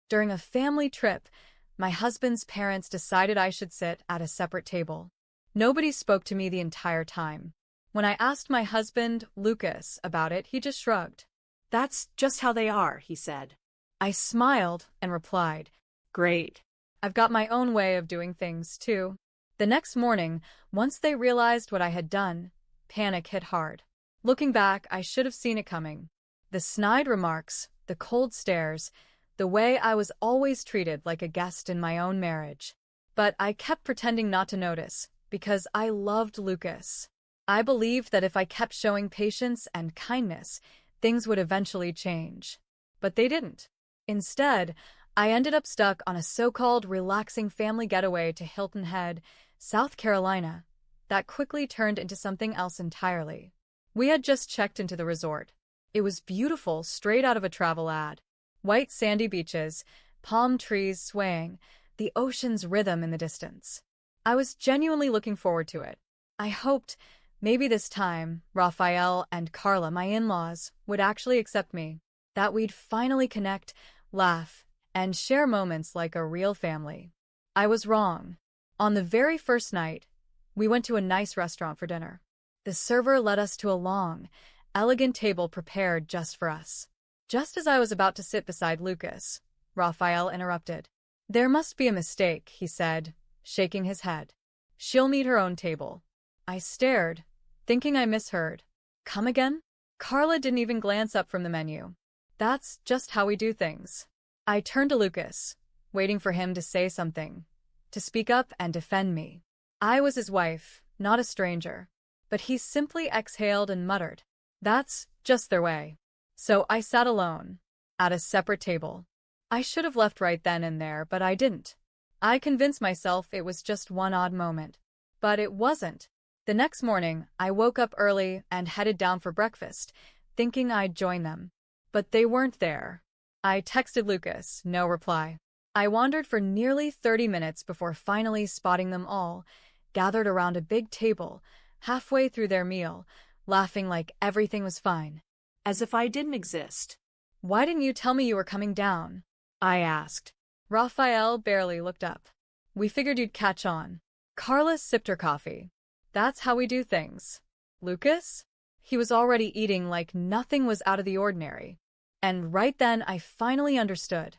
During a family trip, my husband's parents decided I should sit at a separate table. Nobody spoke to me the entire time. When I asked my husband, Lucas, about it, he just shrugged. "That's just how they are," he said. I smiled and replied, "Great." I've got my own way of doing things, too. The next morning, once they realized what I had done, panic hit hard. Looking back, I should have seen it coming. The snide remarks, the cold stares, the way I was always treated like a guest in my own marriage. But I kept pretending not to notice, because I loved Lucas. I believed that if I kept showing patience and kindness, things would eventually change. But they didn't. Instead, I ended up stuck on a so-called relaxing family getaway to Hilton Head, South Carolina, that quickly turned into something else entirely. We had just checked into the resort. It was beautiful, straight out of a travel ad. White sandy beaches, palm trees swaying, the ocean's rhythm in the distance. I was genuinely looking forward to it. I hoped, maybe this time, Raphael and Carla, my in-laws, would actually accept me, that we'd finally connect, laugh, and share moments like a real family. I was wrong. On the very first night, we went to a nice restaurant for dinner. The server led us to a long, elegant table prepared just for us. Just as I was about to sit beside Lucas, Raphael interrupted. "There must be a mistake," he said, shaking his head. "She'll need her own table." I stared, thinking I misheard. "Come again?" Carla didn't even glance up from the menu. "That's just how we do things." I turned to Lucas, waiting for him to say something, to speak up and defend me. I was his wife, not a stranger. But he simply exhaled and muttered, "That's just their way." So I sat alone, at a separate table. I should have left right then and there, but I didn't. I convinced myself it was just one odd moment. But it wasn't. The next morning, I woke up early and headed down for breakfast, thinking I'd join them. But they weren't there. I texted Lucas, no reply. I wandered for nearly 30 minutes before finally spotting them all, gathered around a big table, halfway through their meal, laughing like everything was fine. As if I didn't exist. "Why didn't you tell me you were coming down?" I asked. Raphael barely looked up. "We figured you'd catch on." Carla sipped her coffee. "That's how we do things." Lucas? He was already eating like nothing was out of the ordinary. And right then I finally understood.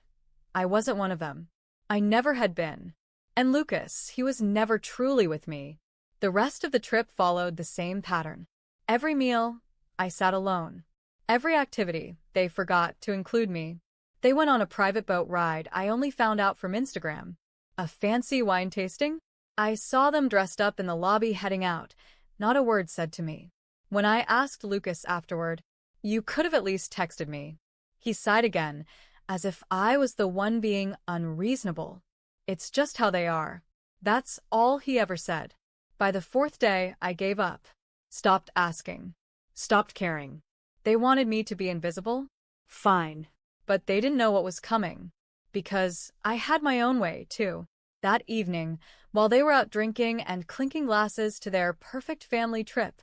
I wasn't one of them. I never had been. And Lucas, he was never truly with me. The rest of the trip followed the same pattern. Every meal, I sat alone. Every activity, they forgot to include me. They went on a private boat ride I only found out from Instagram. A fancy wine tasting? I saw them dressed up in the lobby heading out. Not a word said to me. When I asked Lucas afterward, "You could have at least texted me." He sighed again, as if I was the one being unreasonable. "It's just how they are." That's all he ever said. By the fourth day, I gave up. Stopped asking. Stopped caring. They wanted me to be invisible? Fine. But they didn't know what was coming. Because I had my own way, too. That evening, while they were out drinking and clinking glasses to their perfect family trip,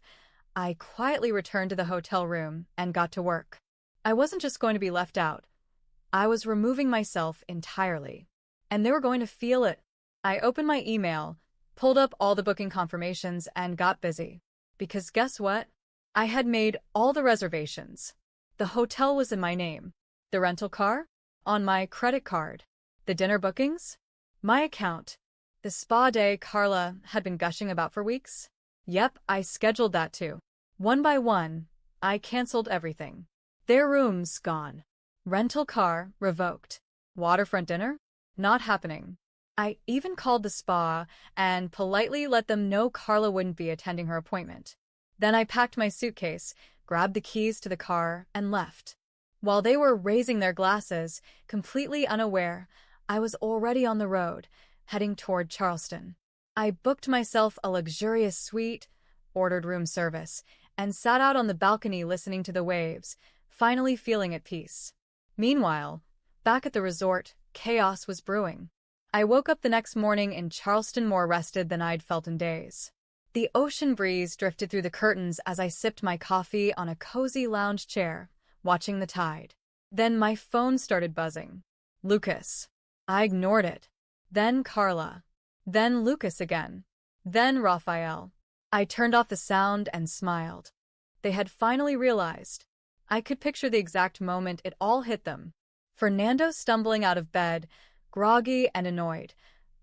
I quietly returned to the hotel room and got to work. I wasn't just going to be left out. I was removing myself entirely. And they were going to feel it. I opened my email, pulled up all the booking confirmations, and got busy. Because guess what? I had made all the reservations. The hotel was in my name. The rental car? On my credit card. The dinner bookings? My account. The spa day Carla had been gushing about for weeks? Yep, I scheduled that too. One by one, I canceled everything. Their rooms gone. Rental car revoked. Waterfront dinner? Not happening. I even called the spa and politely let them know Carla wouldn't be attending her appointment. Then I packed my suitcase, grabbed the keys to the car, and left. While they were raising their glasses, completely unaware, I was already on the road, heading toward Charleston. I booked myself a luxurious suite, ordered room service, and sat out on the balcony listening to the waves, finally feeling at peace. Meanwhile, back at the resort, chaos was brewing. I woke up the next morning in Charleston more rested than I'd felt in days. The ocean breeze drifted through the curtains as I sipped my coffee on a cozy lounge chair, watching the tide. Then my phone started buzzing. Lucas. I ignored it. Then Carla. Then Lucas again. Then Raphael. I turned off the sound and smiled. They had finally realized. I could picture the exact moment it all hit them. Fernando stumbling out of bed, groggy and annoyed,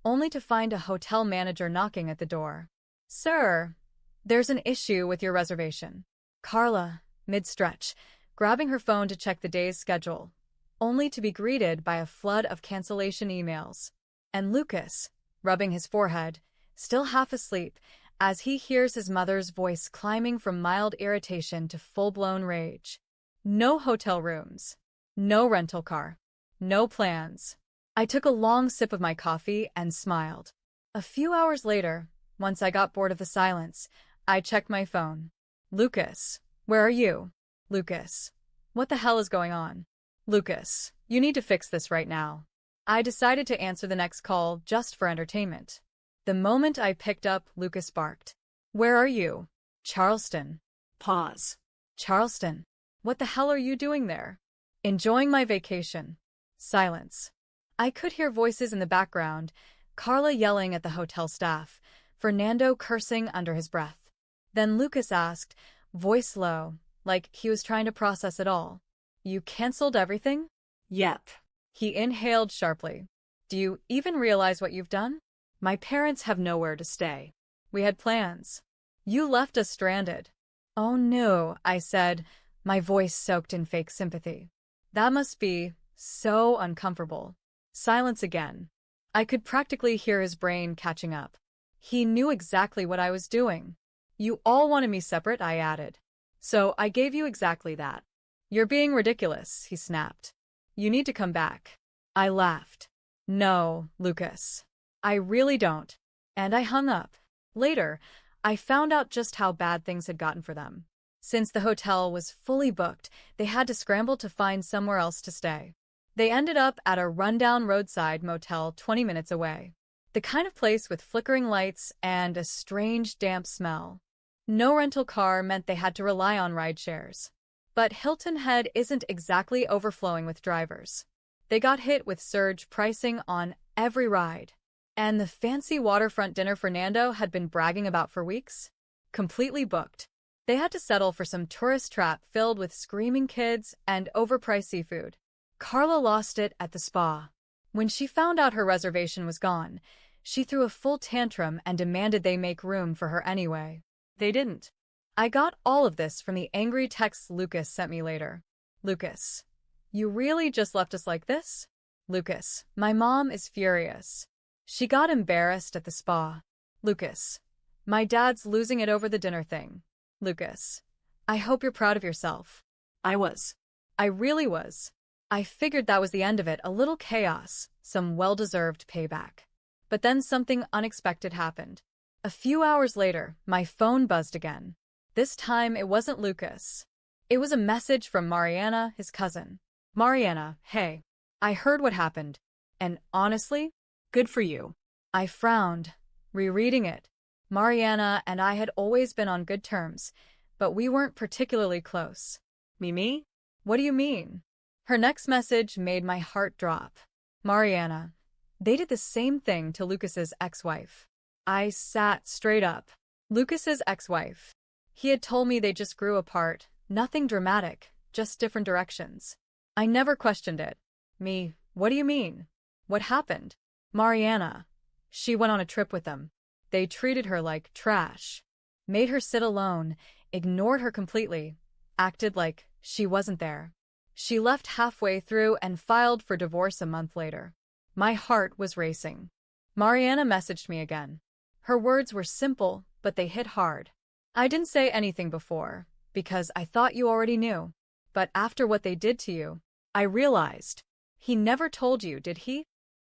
only to find a hotel manager knocking at the door. Sir, there's an issue with your reservation. Carla, mid-stretch, grabbing her phone to check the day's schedule, only to be greeted by a flood of cancellation emails. And Lucas, rubbing his forehead, still half asleep, as he hears his mother's voice climbing from mild irritation to full-blown rage. No hotel rooms. No rental car. No plans. I took a long sip of my coffee and smiled. A few hours later, once I got bored of the silence, I checked my phone. Lucas, where are you? Lucas, what the hell is going on? Lucas, you need to fix this right now. I decided to answer the next call just for entertainment. The moment I picked up, Lucas barked. Where are you? Charleston. Pause. Charleston. What the hell are you doing there? Enjoying my vacation. Silence. I could hear voices in the background, Carla yelling at the hotel staff, Fernando cursing under his breath. Then Lucas asked, voice low, like he was trying to process it all. You canceled everything? Yep. He inhaled sharply. Do you even realize what you've done? My parents have nowhere to stay. We had plans. You left us stranded. Oh no, I said, my voice soaked in fake sympathy. That must be so uncomfortable. Silence again. I could practically hear his brain catching up. He knew exactly what I was doing. You all wanted me separate, I added. So I gave you exactly that. You're being ridiculous, he snapped. You need to come back. I laughed. No, Lucas. I really don't. And I hung up. Later, I found out just how bad things had gotten for them. Since the hotel was fully booked, they had to scramble to find somewhere else to stay. They ended up at a rundown roadside motel 20 minutes away. The kind of place with flickering lights and a strange damp smell. No rental car meant they had to rely on rideshares. But Hilton Head isn't exactly overflowing with drivers. They got hit with surge pricing on every ride. And the fancy waterfront dinner Fernando had been bragging about for weeks? Completely booked. They had to settle for some tourist trap filled with screaming kids and overpriced seafood. Carla lost it at the spa. When she found out her reservation was gone, she threw a full tantrum and demanded they make room for her anyway. They didn't. I got all of this from the angry texts Lucas sent me later. Lucas, you really just left us like this? Lucas, my mom is furious. She got embarrassed at the spa. Lucas, my dad's losing it over the dinner thing. Lucas, I hope you're proud of yourself. I was. I really was. I figured that was the end of it, a little chaos, some well-deserved payback. But then something unexpected happened. A few hours later, my phone buzzed again. This time, it wasn't Lucas. It was a message from Mariana, his cousin. Mariana, hey. I heard what happened. And honestly, good for you. I frowned, rereading it. Mariana and I had always been on good terms, but we weren't particularly close. Mimi? What do you mean? Her next message made my heart drop. Mariana. They did the same thing to Lucas's ex-wife. I sat straight up. Lucas's ex-wife. He had told me they just grew apart, nothing dramatic, just different directions. I never questioned it. Me, what do you mean? What happened? Mariana. She went on a trip with them. They treated her like trash. Made her sit alone, ignored her completely, acted like she wasn't there. She left halfway through and filed for divorce a month later. My heart was racing. Mariana messaged me again. Her words were simple, but they hit hard. I didn't say anything before, because I thought you already knew. But after what they did to you, I realized. He never told you, did he?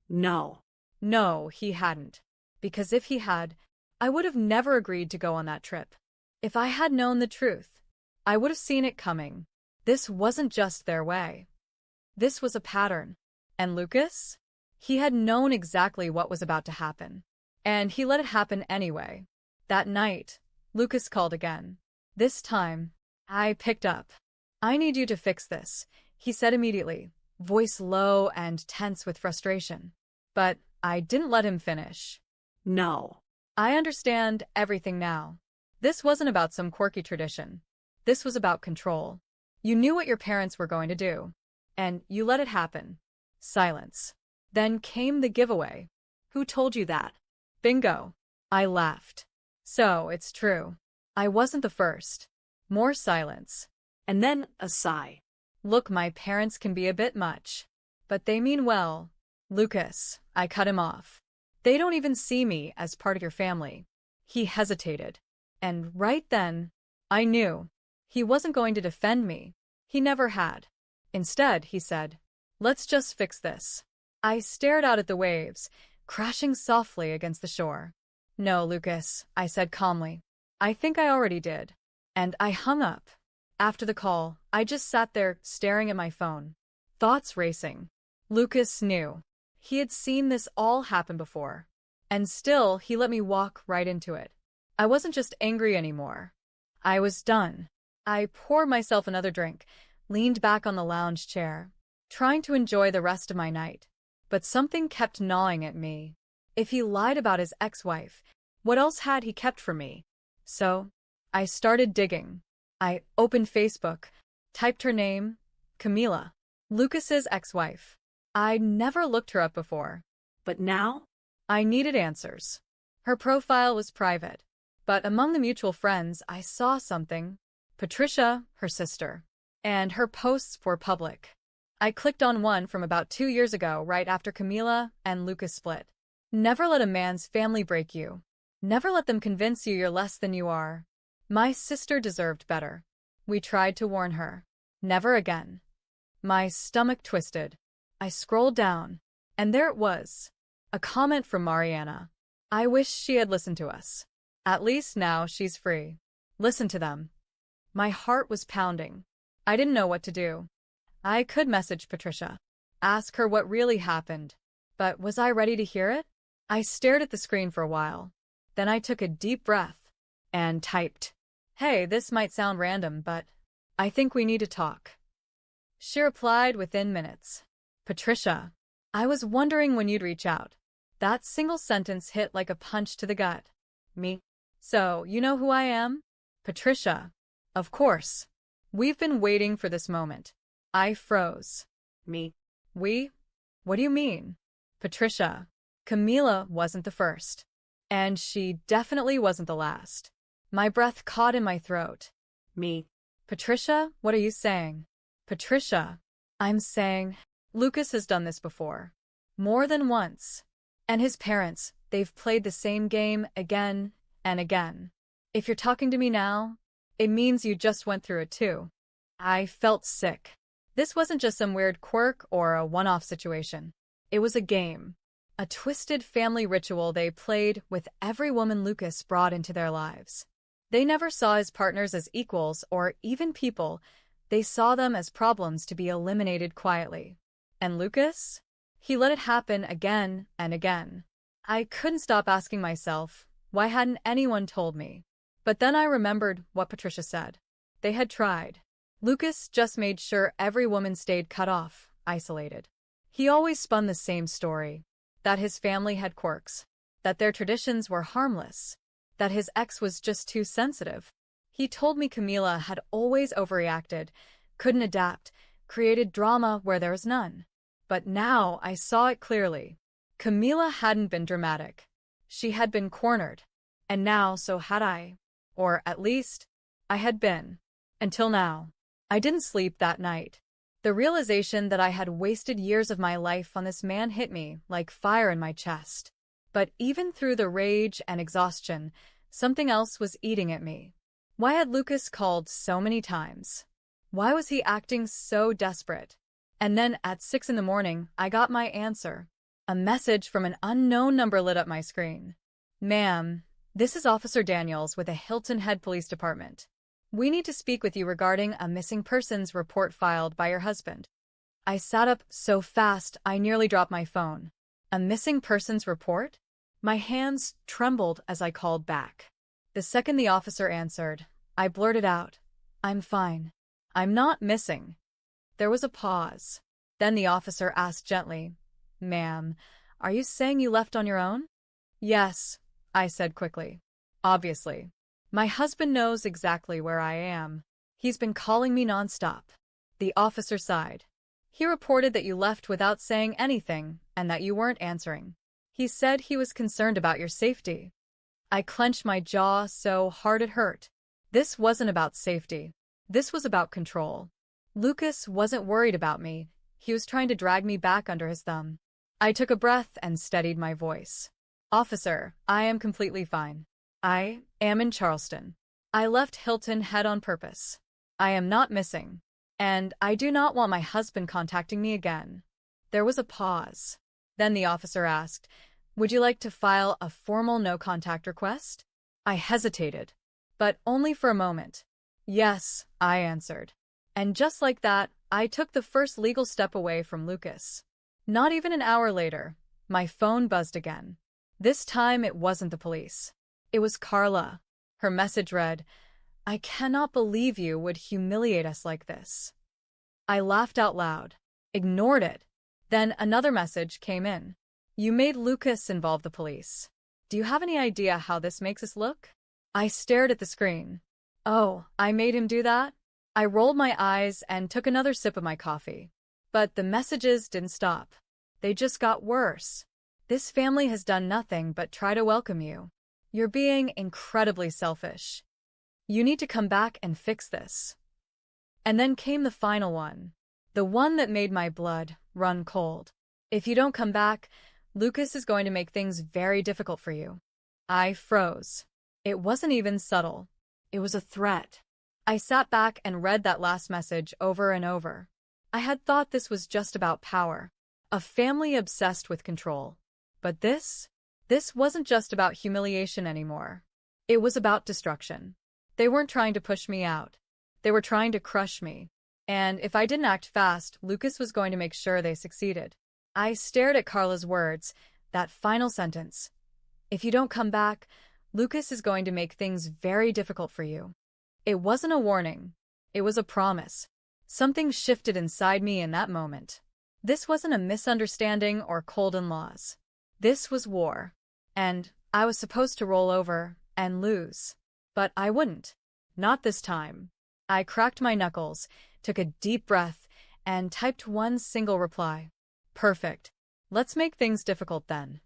No. No, he hadn't. Because if he had, I would have never agreed to go on that trip. If I had known the truth, I would have seen it coming. This wasn't just their way. This was a pattern. And Lucas? He had known exactly what was about to happen. And he let it happen anyway. That night, Lucas called again. This time, I picked up. I need you to fix this, he said immediately, voice low and tense with frustration. But I didn't let him finish. No. I understand everything now. This wasn't about some quirky tradition. This was about control. You knew what your parents were going to do, and you let it happen. Silence. Then came the giveaway. Who told you that? Bingo. I laughed. So, it's true. I wasn't the first. More silence. And then a sigh. Look, my parents can be a bit much. But they mean well. Lucas, I cut him off. They don't even see me as part of your family. He hesitated. And right then, I knew. He wasn't going to defend me. He never had. Instead, he said, "Let's just fix this." I stared out at the waves, crashing softly against the shore. "No, Lucas," I said calmly. "I think I already did." And I hung up. After the call, I just sat there staring at my phone, thoughts racing. Lucas knew. He had seen this all happen before. And still, he let me walk right into it. I wasn't just angry anymore. I was done. I poured myself another drink, leaned back on the lounge chair, trying to enjoy the rest of my night. But something kept gnawing at me. If he lied about his ex-wife, what else had he kept from me? So, I started digging. I opened Facebook, typed her name, Camila, Lucas's ex-wife. I'd never looked her up before. But now? I needed answers. Her profile was private, but among the mutual friends I saw something. Patricia, her sister, and her posts were public. I clicked on one from about 2 years ago, right after Camila and Lucas split. Never let a man's family break you. Never let them convince you you're less than you are. My sister deserved better. We tried to warn her. Never again. My stomach twisted. I scrolled down, and there it was. A comment from Mariana. I wish she had listened to us. At least now she's free. Listen to them. My heart was pounding. I didn't know what to do. I could message Patricia, ask her what really happened. But was I ready to hear it? I stared at the screen for a while. Then I took a deep breath and typed, "Hey, this might sound random, but I think we need to talk." She replied within minutes. "Patricia, I was wondering when you'd reach out." That single sentence hit like a punch to the gut. Me? So, you know who I am? Patricia. Of course. We've been waiting for this moment. I froze. Me? We? What do you mean? Patricia. Camila wasn't the first. And she definitely wasn't the last. My breath caught in my throat. Me? Patricia, what are you saying? Patricia. I'm saying, Lucas has done this before. More than once. And his parents, they've played the same game again and again. If you're talking to me now, it means you just went through it too. I felt sick. This wasn't just some weird quirk or a one-off situation. It was a game. A twisted family ritual they played with every woman Lucas brought into their lives. They never saw his partners as equals or even people. They saw them as problems to be eliminated quietly. And Lucas? He let it happen again and again. I couldn't stop asking myself, why hadn't anyone told me? But then I remembered what Patricia said. They had tried. Lucas just made sure every woman stayed cut off, isolated. He always spun the same story. That his family had quirks. That their traditions were harmless. That his ex was just too sensitive. He told me Camila had always overreacted, couldn't adapt, created drama where there was none. But now I saw it clearly. Camila hadn't been dramatic. She had been cornered. And now so had I. Or at least, I had been. Until now. I didn't sleep that night. The realization that I had wasted years of my life on this man hit me like fire in my chest. But even through the rage and exhaustion, something else was eating at me. Why had Lucas called so many times? Why was he acting so desperate? And then at 6 in the morning, I got my answer. A message from an unknown number lit up my screen. "Ma'am, this is Officer Daniels with the Hilton Head Police Department. We need to speak with you regarding a missing persons report filed by your husband." I sat up so fast I nearly dropped my phone. A missing persons report? My hands trembled as I called back. The second the officer answered, I blurted out, "I'm fine. I'm not missing." There was a pause. Then the officer asked gently, "Ma'am, are you saying you left on your own?" "Yes," I said quickly. "Obviously. My husband knows exactly where I am. He's been calling me nonstop." The officer sighed. "He reported that you left without saying anything and that you weren't answering. He said he was concerned about your safety." I clenched my jaw so hard it hurt. This wasn't about safety. This was about control. Lucas wasn't worried about me. He was trying to drag me back under his thumb. I took a breath and steadied my voice. "Officer, I am completely fine. I am in Charleston. I left Hilton Head on purpose. I am not missing. And I do not want my husband contacting me again." There was a pause. Then the officer asked, "Would you like to file a formal no-contact request?" I hesitated, but only for a moment. "Yes," I answered. And just like that, I took the first legal step away from Lucas. Not even an hour later, my phone buzzed again. This time it wasn't the police. It was Carla. Her message read, "I cannot believe you would humiliate us like this." I laughed out loud, ignored it. Then another message came in. "You made Lucas involve the police. Do you have any idea how this makes us look?" I stared at the screen. "Oh, I made him do that?" I rolled my eyes and took another sip of my coffee. But the messages didn't stop. They just got worse. "This family has done nothing but try to welcome you. You're being incredibly selfish. You need to come back and fix this." And then came the final one. The one that made my blood run cold. "If you don't come back, Lucas is going to make things very difficult for you." I froze. It wasn't even subtle. It was a threat. I sat back and read that last message over and over. I had thought this was just about power, a family obsessed with control. But this wasn't just about humiliation anymore. It was about destruction. They weren't trying to push me out. They were trying to crush me. And if I didn't act fast, Lucas was going to make sure they succeeded. I stared at Carla's words, that final sentence. "If you don't come back, Lucas is going to make things very difficult for you." It wasn't a warning. It was a promise. Something shifted inside me in that moment. This wasn't a misunderstanding or cold in-laws. This was war. And I was supposed to roll over and lose. But I wouldn't. Not this time. I cracked my knuckles, took a deep breath, and typed one single reply. "Perfect. Let's make things difficult then."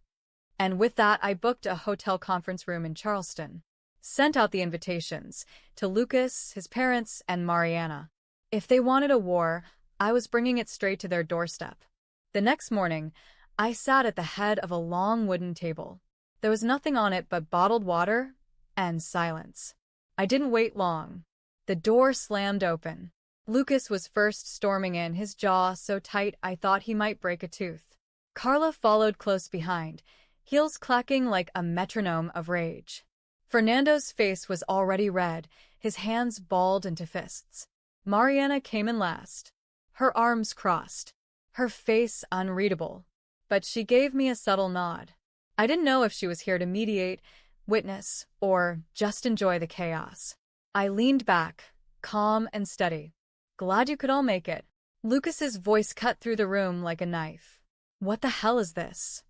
And with that, I booked a hotel conference room in Charleston. Sent out the invitations to Lucas, his parents, and Mariana. If they wanted a war, I was bringing it straight to their doorstep. The next morning, I sat at the head of a long wooden table. There was nothing on it but bottled water and silence. I didn't wait long. The door slammed open. Lucas was first storming in, his jaw so tight I thought he might break a tooth. Carla followed close behind, heels clacking like a metronome of rage. Fernando's face was already red, his hands balled into fists. Mariana came in last, her arms crossed, her face unreadable. But she gave me a subtle nod. I didn't know if she was here to mediate, witness, or just enjoy the chaos. I leaned back, calm and steady. "Glad you could all make it." Lucas's voice cut through the room like a knife. "What the hell is this?"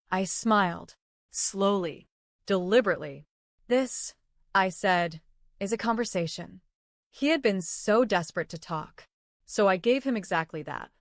I smiled. Slowly, deliberately. "This," I said, "is a conversation." He had been so desperate to talk. So I gave him exactly that.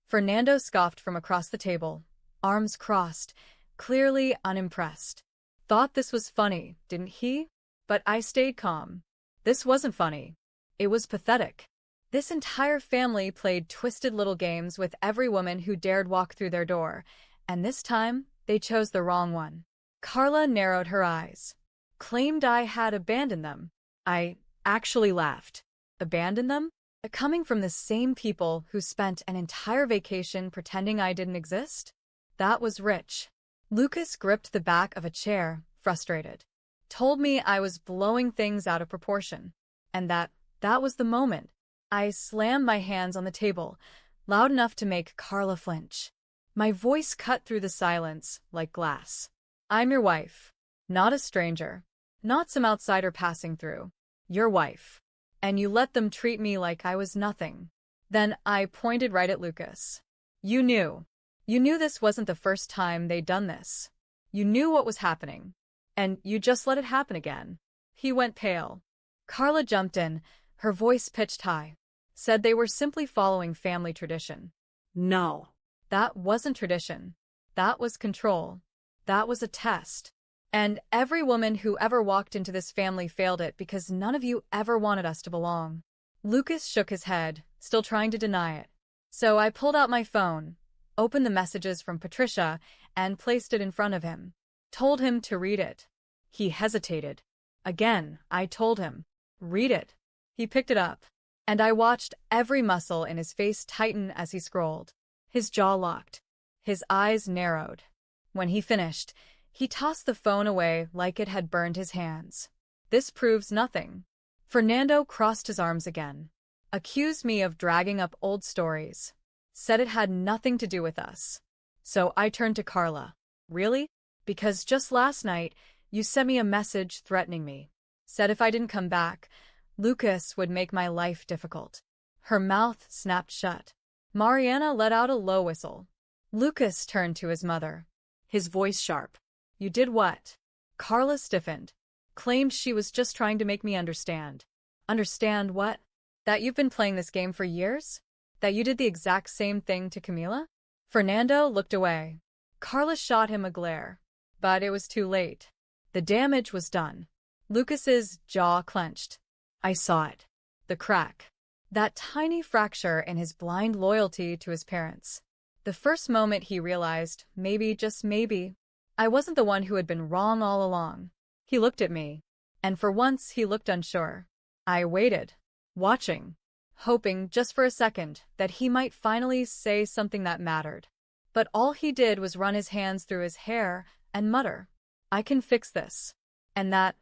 Fernando scoffed from across the table, arms crossed, clearly unimpressed. Thought this was funny, didn't he? But I stayed calm. This wasn't funny. It was pathetic. This entire family played twisted little games with every woman who dared walk through their door, and this time they chose the wrong one. Carla narrowed her eyes. Claimed I had abandoned them. I actually laughed. Abandoned them? Coming from the same people who spent an entire vacation pretending I didn't exist? That was rich. Lucas gripped the back of a chair, frustrated. Told me I was blowing things out of proportion. And that was the moment. I slammed my hands on the table, loud enough to make Carla flinch. My voice cut through the silence like glass. "I'm your wife. Not a stranger. Not some outsider passing through. Your wife. And you let them treat me like I was nothing." Then I pointed right at Lucas. You knew. You knew this wasn't the first time they'd done this. You knew what was happening. And you just let it happen again. He went pale. Carla jumped in, her voice pitched high. Said they were simply following family tradition. No. That wasn't tradition. That was control. That was a test. And every woman who ever walked into this family failed it because none of you ever wanted us to belong. Lucas shook his head, still trying to deny it. So I pulled out my phone, opened the messages from Patricia, and placed it in front of him. Told him to read it. He hesitated. Again, I told him, read it. He picked it up, and I watched every muscle in his face tighten as he scrolled. His jaw locked. His eyes narrowed. When he finished, he tossed the phone away like it had burned his hands. This proves nothing. Fernando crossed his arms again. Accused me of dragging up old stories. Said it had nothing to do with us. So I turned to Carla. Really? Because just last night, you sent me a message threatening me. Said if I didn't come back, Lucas would make my life difficult. Her mouth snapped shut. Mariana let out a low whistle. Lucas turned to his mother. His voice sharp. You did what? Carla stiffened. Claimed she was just trying to make me understand. Understand what? That you've been playing this game for years? That you did the exact same thing to Camila? Fernando looked away. Carla shot him a glare. But it was too late. The damage was done. Lucas's jaw clenched. I saw it. The crack. That tiny fracture in his blind loyalty to his parents. The first moment he realized, maybe, just maybe, I wasn't the one who had been wrong all along. He looked at me. And for once he looked unsure. I waited. Watching. Hoping, just for a second, that he might finally say something that mattered. But all he did was run his hands through his hair and mutter, I can fix this. And that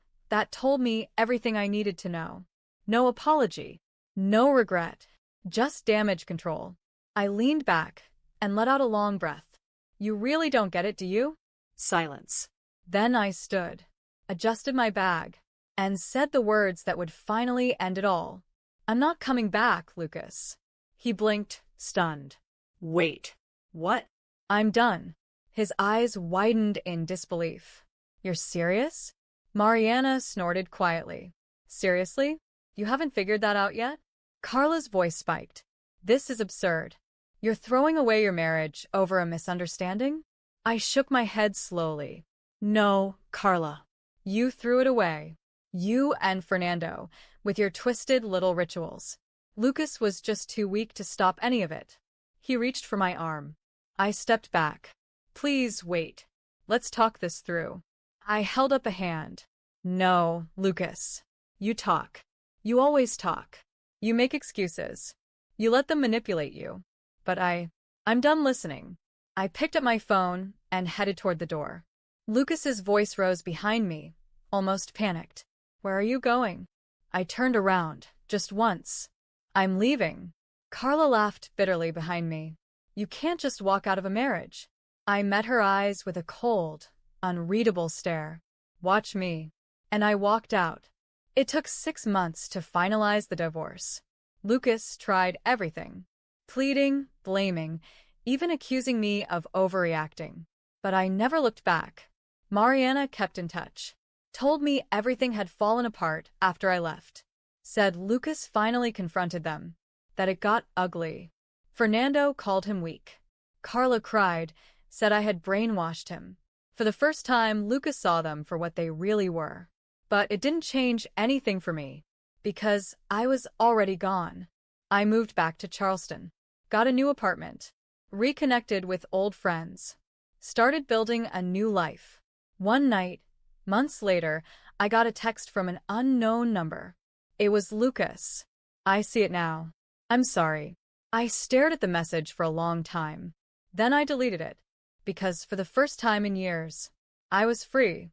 told me everything I needed to know. No apology. No regret. Just damage control. I leaned back and let out a long breath. You really don't get it, do you? Silence. Then I stood, adjusted my bag, and said the words that would finally end it all. I'm not coming back, Lucas. He blinked, stunned. Wait. What? I'm done. His eyes widened in disbelief. You're serious? Mariana snorted quietly. Seriously? You haven't figured that out yet? Carla's voice spiked. This is absurd. You're throwing away your marriage over a misunderstanding? I shook my head slowly. No, Carla. You threw it away. You and Fernando, with your twisted little rituals. Lucas was just too weak to stop any of it. He reached for my arm. I stepped back. Please wait. Let's talk this through. I held up a hand. No, Lucas. You talk. You always talk. You make excuses. You let them manipulate you. But I'm done listening. I picked up my phone and headed toward the door. Lucas's voice rose behind me, almost panicked. Where are you going? I turned around, just once. I'm leaving. Carla laughed bitterly behind me. You can't just walk out of a marriage. I met her eyes with a cold, unreadable stare. Watch me. And I walked out. It took 6 months to finalize the divorce. Lucas tried everything. Pleading, blaming, even accusing me of overreacting. But I never looked back. Mariana kept in touch. Told me everything had fallen apart after I left. Said Lucas finally confronted them. That it got ugly. Fernando called him weak. Carla cried, said I had brainwashed him. For the first time, Lucas saw them for what they really were. But it didn't change anything for me, because I was already gone. I moved back to Charleston, got a new apartment, reconnected with old friends, started building a new life. One night, months later, I got a text from an unknown number. It was Lucas. I see it now. I'm sorry. I stared at the message for a long time. Then I deleted it, because for the first time in years, I was free.